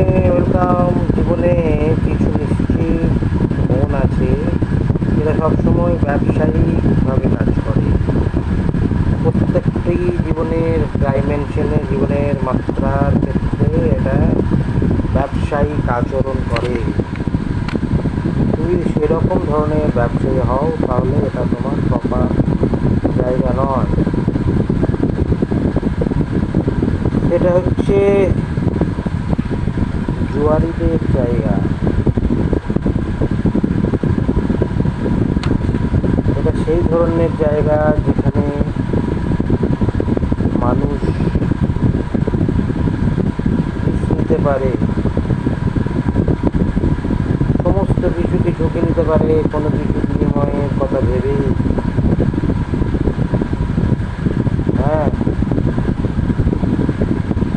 Welcome. জীবনে কিছু নিশ্চিত মন আছে যেটা সবসময় ব্যবসায়িকভাবে কাজ করে। প্রত্যেকটি জীবনের ডাইমেনশনে, জীবনের মাত্রার ক্ষেত্রে এটা ব্যবসায়িক আচরণ করে। তুমি সেরকম ধরনের ব্যবসায়ী হও তাহলে এটা তোমার প্রপার জায়গা নয়। এটা হচ্ছে জুয়ারিদের জায়গা। এটা সেই ধরনের জায়গা যেখানে মানুষ নিতে পারে, সমস্ত কিছু ঝুঁকে নিতে পারে কোনো কিছু বিনিময়ের কথা ভেবে।